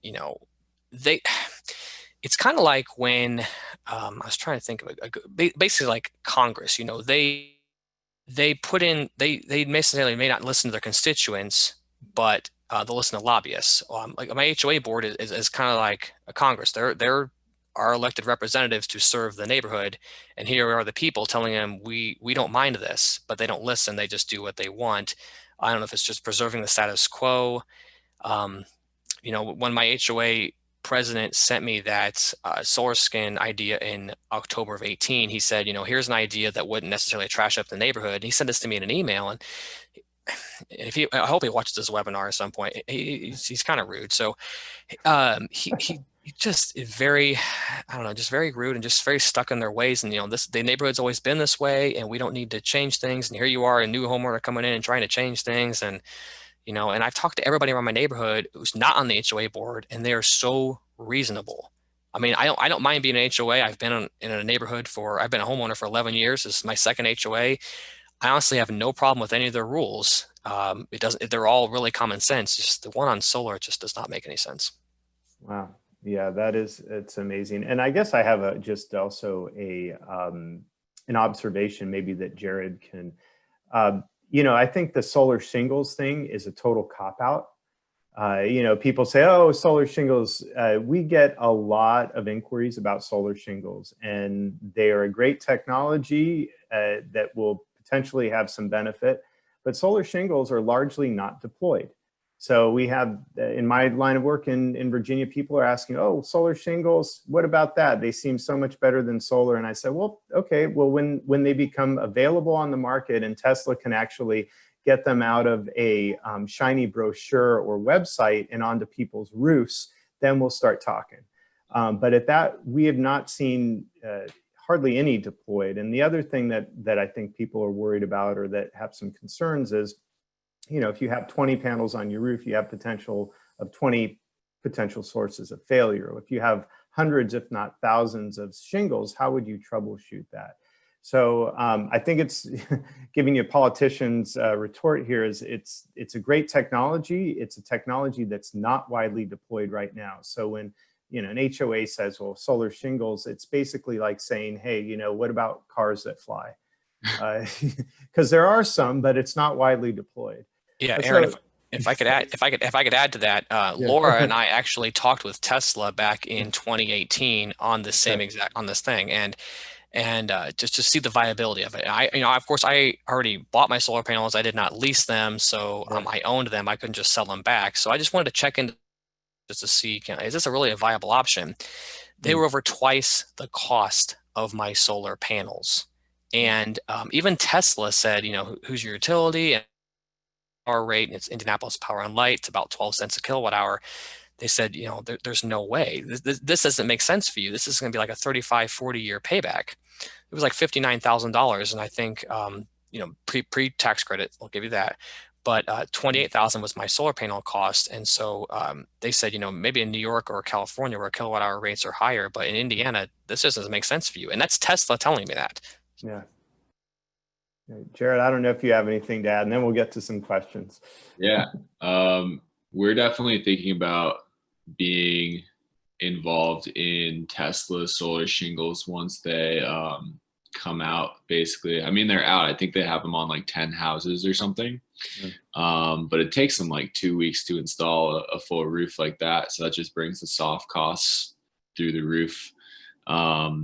it's kind of like when, I was trying to think of basically like Congress, they put in, they necessarily may not listen to their constituents, but they'll listen to lobbyists. Like my HOA board is kind of like a Congress. They're our elected representatives to serve the neighborhood, and here are the people telling them we don't mind this, but they don't listen. They just do what they want. I don't know if it's just preserving the status quo. When my HOA president sent me that solar skin idea in October of 18, he said, here's an idea that wouldn't necessarily trash up the neighborhood. And he sent this to me in an email, and I hope he watches this webinar at some point. He's kind of rude. So he just is very, just very rude and just very stuck in their ways. And, the neighborhood's always been this way, and we don't need to change things. And here you are, a new homeowner coming in and trying to change things. And, and I've talked to everybody around my neighborhood who's not on the HOA board, and they are so reasonable. I mean, I don't mind being an HOA. I've been in a neighborhood I've been a homeowner for 11 years. This is my second HOA. I honestly have no problem with any of their rules. They're all really common sense. Just the one on solar just does not make any sense. Wow. Yeah, it's amazing. And I guess I have just also an observation maybe that Jared can, I think the solar shingles thing is a total cop out. People say, oh, solar shingles, we get a lot of inquiries about solar shingles, and they are a great technology that will potentially have some benefit, but solar shingles are largely not deployed. So we have, in my line of work in Virginia, people are asking, oh, solar shingles, what about that? They seem so much better than solar. And I said, well, okay, well, when they become available on the market and Tesla can actually get them out of a shiny brochure or website and onto people's roofs, then we'll start talking. But at that, we have not seen hardly any deployed. And the other thing that I think people are worried about or that have some concerns is, if you have 20 panels on your roof, you have potential of 20 potential sources of failure. If you have hundreds, if not thousands of shingles, how would you troubleshoot that? So I think it's giving you a politician's retort here is it's a great technology. It's a technology that's not widely deployed right now. So when an HOA says, well, solar shingles, it's basically like saying, hey, what about cars that fly? Because there are some, but it's not widely deployed. Yeah, So, Aaron, if I could add to that, Yeah. Laura and I actually talked with Tesla back in 2018 on the same on this thing, and just to see the viability of it. Of course, I already bought my solar panels. I did not lease them, so I owned them. I couldn't just sell them back. So I just wanted to check in just to see, is this really a viable option? They were over twice the cost of my solar panels, and even Tesla said, who's your utility? And our rate, and it's Indianapolis Power and Light. It's about 12 cents a kilowatt hour. They said, there's no way. This doesn't make sense for you. This is going to be like a 35, 40-year payback. It was like $59,000, and I think, pre-tax credit, I'll give you that. But $28,000 was my solar panel cost, and so they said, maybe in New York or California where kilowatt hour rates are higher, but in Indiana, this just doesn't make sense for you. And that's Tesla telling me that. Yeah. Jared, I don't know if you have anything to add, and then we'll get to some questions. Yeah, we're definitely thinking about being involved in Tesla solar shingles once they come out, basically. I mean, they're out. I think they have them on like 10 houses or something. But it takes them like 2 weeks to install a full roof like that. So that just brings the soft costs through the roof. Yeah,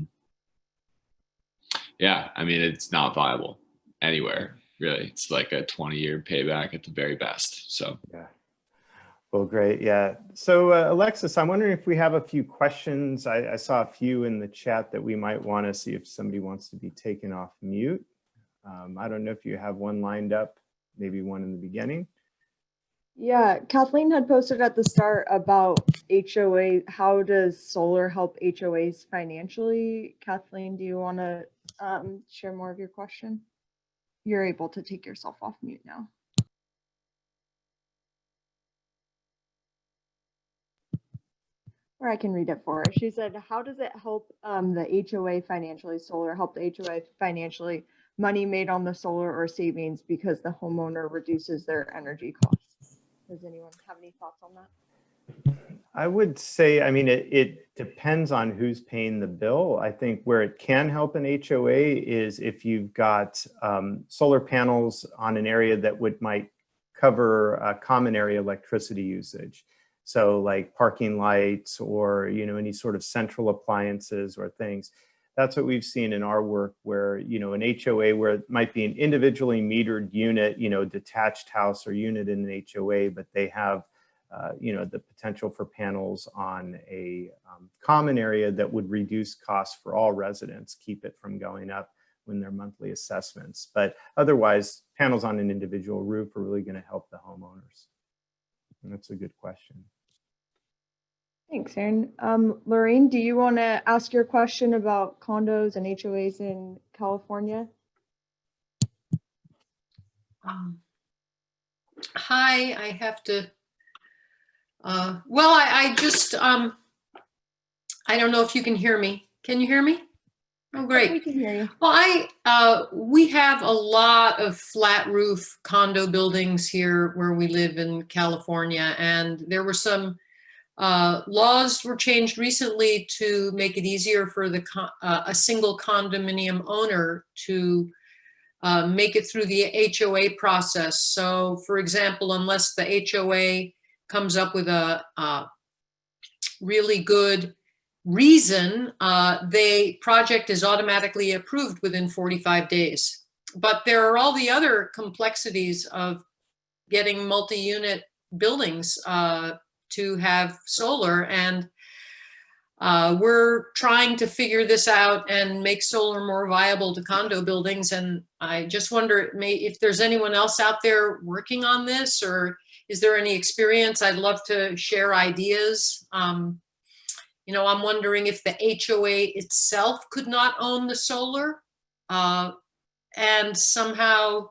I mean, it's not viable anywhere, really. It's like a 20-year payback at the very best. So yeah. Well, great. Yeah. So Alexis, I'm wondering if we have a few questions. I saw a few in the chat that we might want to see if somebody wants to be taken off mute. I don't know if you have one lined up, maybe one in the beginning. Yeah, Kathleen had posted at the start about HOA. How does solar help HOAs financially? Kathleen, do you want to share more of your question? You're able to take yourself off mute now. Or I can read it for her. She said, how does it help the HOA financially, solar help the HOA financially, money made on the solar or savings because the homeowner reduces their energy costs? Does anyone have any thoughts on that? I would say, I mean, it depends on who's paying the bill. I think where it can help an HOA is if you've got solar panels on an area that might cover common area electricity usage. So like parking lights or, any sort of central appliances or things. That's what we've seen in our work where, an HOA where it might be an individually metered unit, detached house or unit in an HOA, but they have, the potential for panels on a common area that would reduce costs for all residents, keep it from going up when their monthly assessments. But otherwise, panels on an individual roof are really going to help the homeowners. And that's a good question. Thanks, Aaron. Lorraine, do you want to ask your question about condos and HOAs in California? Hi, I have to, well, I just, I don't know if you can hear me. Can you hear me? Oh, great. We can hear you. Well, we have a lot of flat roof condo buildings here where we live in California, and there were some Laws were changed recently to make it easier for a single condominium owner to make it through the HOA process. So, for example, unless the HOA comes up with a really good reason, the project is automatically approved within 45 days. But there are all the other complexities of getting multi-unit buildings to have solar, and we're trying to figure this out and make solar more viable to condo buildings. And I just wonder if there's anyone else out there working on this, or is there any experience? I'd love to share ideas. You know, I'm wondering if the HOA itself could not own the solar and somehow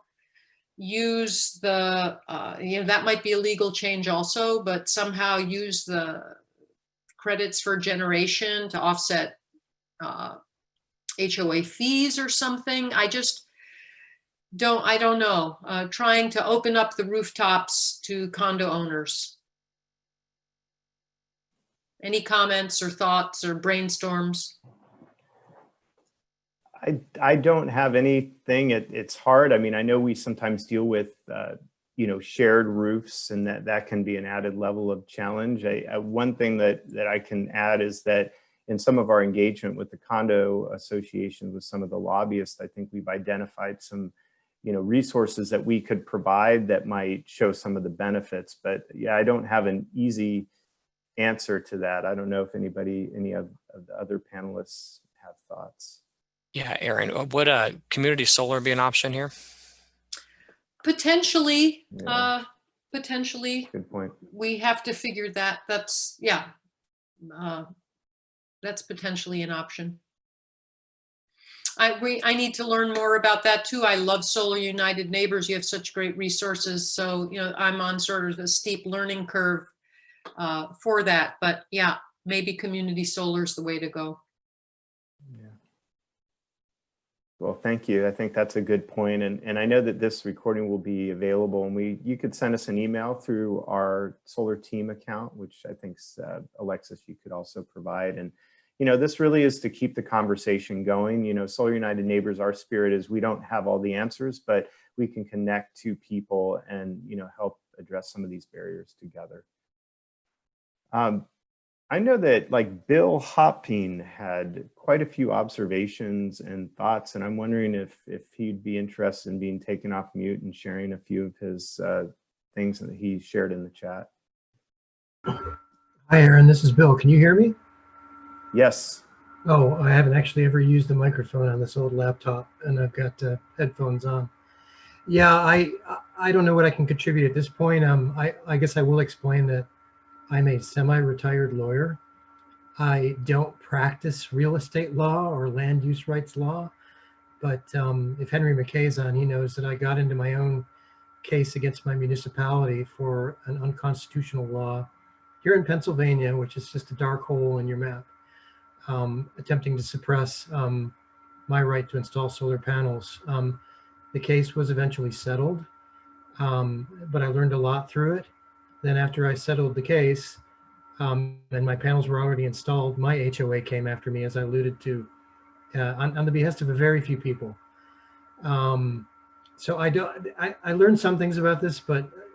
use the, you know, that might be a legal change also, but somehow use the credits for generation to offset HOA fees or something. I don't know. Trying to open up the rooftops to condo owners. Any comments or thoughts or brainstorms? I don't have anything. It's hard. I mean, I know we sometimes deal with, you know, shared roofs, and that can be an added level of challenge. One thing that I can add is that in some of our engagement with the condo association, with some of the lobbyists, I think we've identified some, you know, resources that we could provide that might show some of the benefits. But yeah, I don't have an easy answer to that. I don't know if any of the other panelists have thoughts. Yeah, Aaron, would community solar be an option here? Potentially, Yeah. potentially. Good point. We have to figure that. That's, yeah, that's potentially an option. I need to learn more about that too. I love Solar United Neighbors. You have such great resources. So, you know, I'm on sort of a steep learning curve for that. But yeah, maybe community solar is the way to go. Yeah. Well, thank you. I think that's a good point. And I know that this recording will be available, and you could send us an email through our Solar Team account, which I think, Alexis, you could also provide. And, you know, this really is to keep the conversation going. You know, Solar United Neighbors, our spirit is we don't have all the answers, but we can connect to people and, you know, help address some of these barriers together. I know that, like, Bill Hopping had quite a few observations and thoughts, and I'm wondering if he'd be interested in being taken off mute and sharing a few of his things that he shared in the chat. Hi, Aaron. This is Bill. Can you hear me? Yes. Oh, I haven't actually ever used a microphone on this old laptop, and I've got headphones on. Yeah, I don't know what I can contribute at this point. I guess I will explain that I'm a semi-retired lawyer. I don't practice real estate law or land use rights law, but if Henry McKay's on, he knows that I got into my own case against my municipality for an unconstitutional law here in Pennsylvania, which is just a dark hole in your map, attempting to suppress my right to install solar panels. The case was eventually settled, but I learned a lot through it. Then after I settled the case, and my panels were already installed, my HOA came after me, as I alluded to, on the behest of a very few people. So I learned some things about this,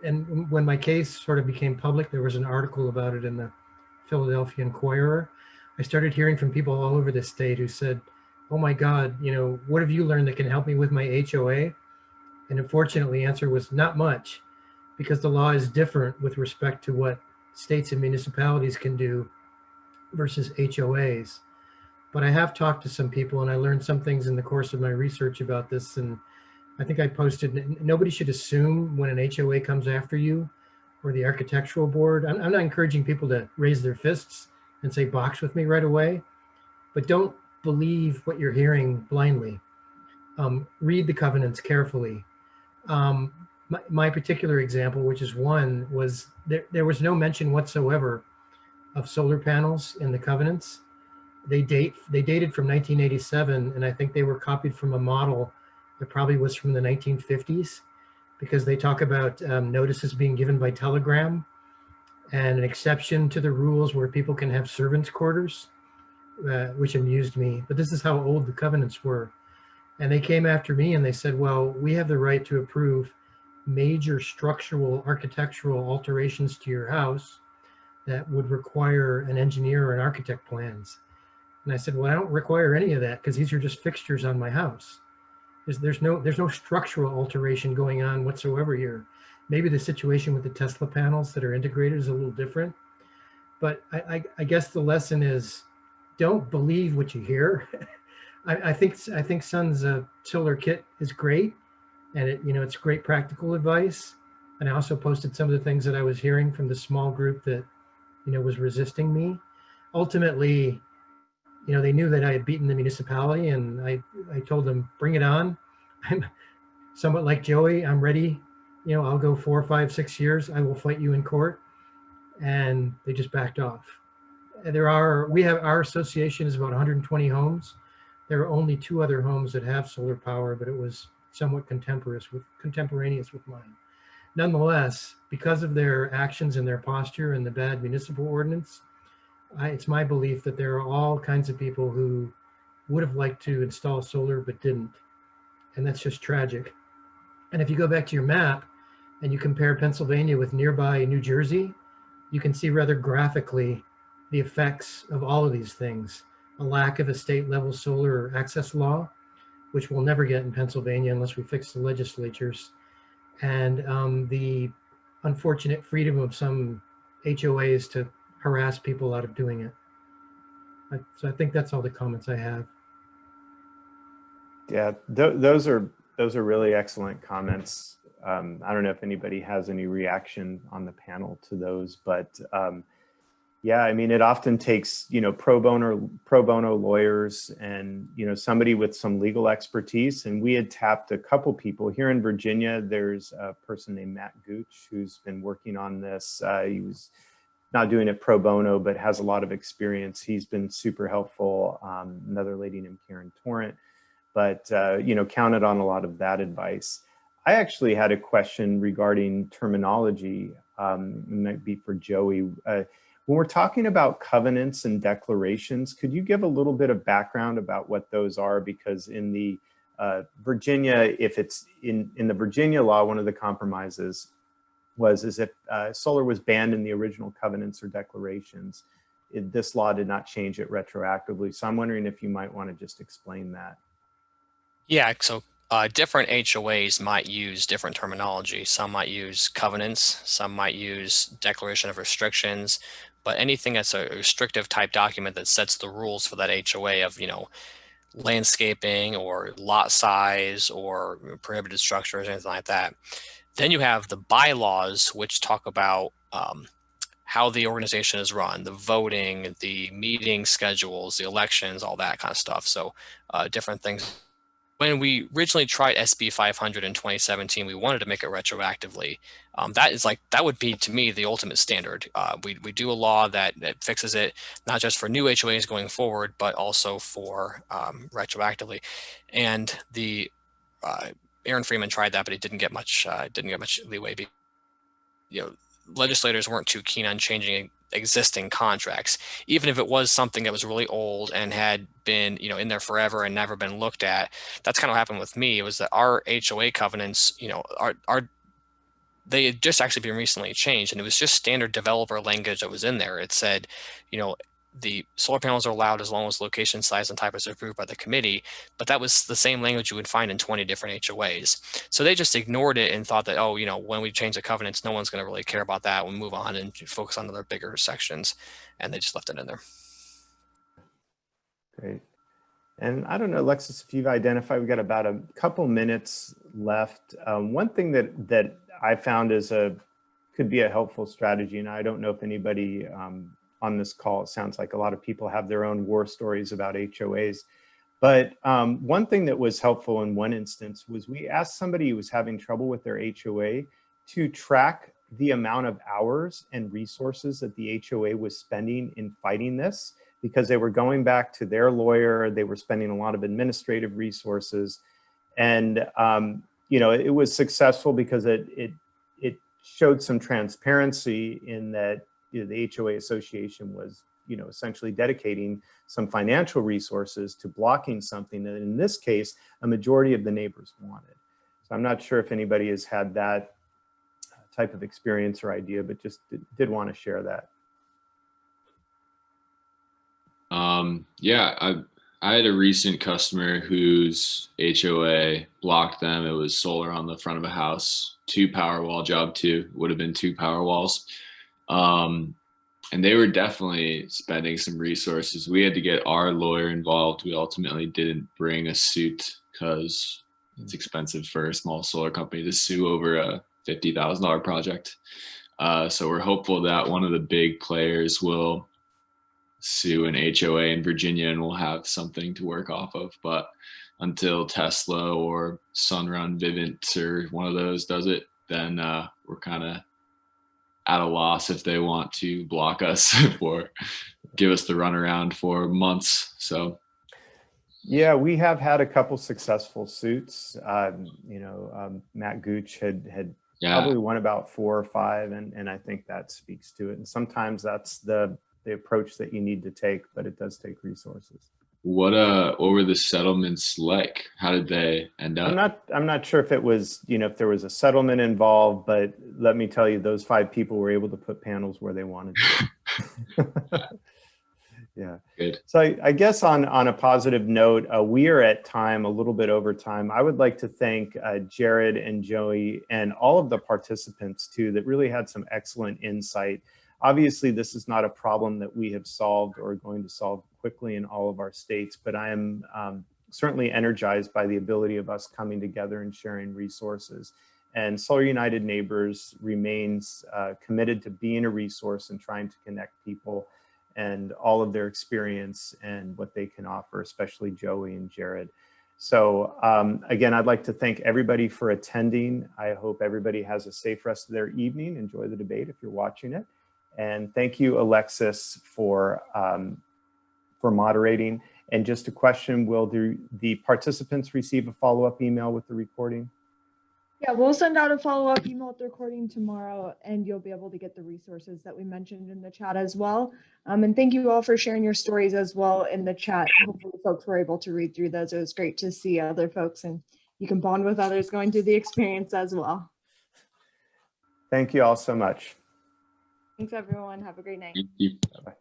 and when my case sort of became public, there was an article about it in the Philadelphia Inquirer. I started hearing from people all over the state who said, oh my God, you know, what have you learned that can help me with my HOA? And unfortunately, the answer was not much, because the law is different with respect to what states and municipalities can do versus HOAs. But I have talked to some people, and I learned some things in the course of my research about this. And I think I posted, nobody should assume when an HOA comes after you or the architectural board. I'm not encouraging people to raise their fists and say, box with me right away, but don't believe what you're hearing blindly. Read the covenants carefully. My particular example, which is one, was there was no mention whatsoever of solar panels in the covenants. They dated from 1987, and I think they were copied from a model that probably was from the 1950s, because they talk about notices being given by telegram. and an exception to the rules where people can have servants' quarters, which amused me. But this is how old the covenants were. And they came after me and they said, well, we have the right to approve major structural architectural alterations to your house that would require an engineer or an architect plans. And I said, well, I don't require any of that because these are just fixtures on my house. There's no structural alteration going on whatsoever here. Maybe the situation with the Tesla panels that are integrated is a little different, but I guess the lesson is don't believe what you hear. I think Sun's solar kit is great, and it's great practical advice. And I also posted some of the things that I was hearing from the small group that was resisting me. Ultimately, they knew that I had beaten the municipality, and I told them, bring it on. I'm somewhat like Joey. I'm ready. I'll go 4, 5, 6 years. I will fight you in court. And they just backed off. Our association is about 120 homes. There are only 2 other homes that have solar power, but it was somewhat contemporaneous with mine. Nonetheless, because of their actions and their posture and the bad municipal ordinance, it's my belief that there are all kinds of people who would have liked to install solar but didn't. And that's just tragic. And if you go back to your map and you compare Pennsylvania with nearby New Jersey, you can see rather graphically the effects of all of these things. A lack of a state level solar access law, which we'll never get in Pennsylvania unless we fix the legislatures, and the unfortunate freedom of some HOAs to harass people out of doing it. So I think that's all the comments I have. Yeah, those are really excellent comments. I don't know if anybody has any reaction on the panel to those, but yeah, I mean, it often takes, pro bono lawyers and, somebody with some legal expertise. And we had tapped a couple people here in Virginia. There's a person named Matt Gooch who's been working on this. He was not doing it pro bono, but has a lot of experience. He's been super helpful. Another lady named Karen Torrent, but, counted on a lot of that advice. I actually had a question regarding terminology. It might be for Joey. When we're talking about covenants and declarations, could you give a little bit of background about what those are? Because in the Virginia, if it's in the Virginia law, one of the compromises was if solar was banned in the original covenants or declarations, this law did not change it retroactively. So I'm wondering if you might want to just explain that. Yeah, so different HOAs might use different terminology. Some might use covenants, some might use declaration of restrictions, but anything that's a restrictive type document that sets the rules for that HOA of, landscaping or lot size or prohibited structures, anything like that. Then you have the bylaws, which talk about how the organization is run, the voting, the meeting schedules, the elections, all that kind of stuff. So different things. When we originally tried SB 500 in 2017, we wanted to make it retroactively. That would be, to me, the ultimate standard. We do a law that fixes it, not just for new HOAs going forward, but also for retroactively. And the Aaron Freeman tried that, but he didn't get much leeway. Legislators weren't too keen on changing existing contracts, even if it was something that was really old and had been in there forever and never been looked at. That's kind of what happened with me. It was that our HOA covenants they had just actually been recently changed, and it was just standard developer language that was in there. It said the solar panels are allowed as long as location, size, and type is approved by the committee, but that was the same language you would find in 20 different HOAs. So they just ignored it and thought that, when we change the covenants, no one's going to really care about that. We'll move on and focus on other bigger sections, and they just left it in there. Great. And I don't know, Alexis, if you've identified, we've got about a couple minutes left. One thing that I found could be a helpful strategy, and I don't know if anybody on this call, it sounds like a lot of people have their own war stories about HOAs. But one thing that was helpful in one instance was we asked somebody who was having trouble with their HOA to track the amount of hours and resources that the HOA was spending in fighting this, because they were going back to their lawyer, they were spending a lot of administrative resources. And it was successful because it showed some transparency in that the HOA association was, essentially dedicating some financial resources to blocking something that in this case, a majority of the neighbors wanted. So I'm not sure if anybody has had that type of experience or idea, but just did want to share that. Yeah, I had a recent customer whose HOA blocked them. It was solar on the front of a house, 2 Powerwall job too, would have been 2 Powerwalls. And they were definitely spending some resources. We had to get our lawyer involved. We ultimately didn't bring a suit because it's expensive for a small solar company to sue over a $50,000 project. So we're hopeful that one of the big players will sue an HOA in Virginia and we'll have something to work off of. But until Tesla or Sunrun, Vivint, or one of those does it, then we're kind of at a loss if they want to block us or give us the runaround for months. So yeah, we have had a couple successful suits. Matt Gooch had probably won about 4 or 5, and I think that speaks to it. And sometimes that's the approach that you need to take, but it does take resources. What were the settlements like? How did they end up? I'm not sure if it was, if there was a settlement involved, but let me tell you, those 5 people were able to put panels where they wanted to. Yeah. Good. So I guess on a positive note, we are at time, a little bit over time. I would like to thank Jared and Joey and all of the participants too, that really had some excellent insight. Obviously, this is not a problem that we have solved or are going to solve quickly in all of our states, but I am certainly energized by the ability of us coming together and sharing resources. And Solar United Neighbors remains committed to being a resource and trying to connect people and all of their experience and what they can offer, especially Joey and Jared. So again, I'd like to thank everybody for attending. I hope everybody has a safe rest of their evening. Enjoy the debate if you're watching it. And thank you, Alexis, for moderating. And just a question, will the participants receive a follow-up email with the recording? Yeah, we'll send out a follow-up email with the recording tomorrow, and you'll be able to get the resources that we mentioned in the chat as well. And thank you all for sharing your stories as well in the chat. Hopefully folks were able to read through those. It was great to see other folks, and you can bond with others going through the experience as well. Thank you all so much. Thanks, everyone. Have a great night. Thank you. Bye.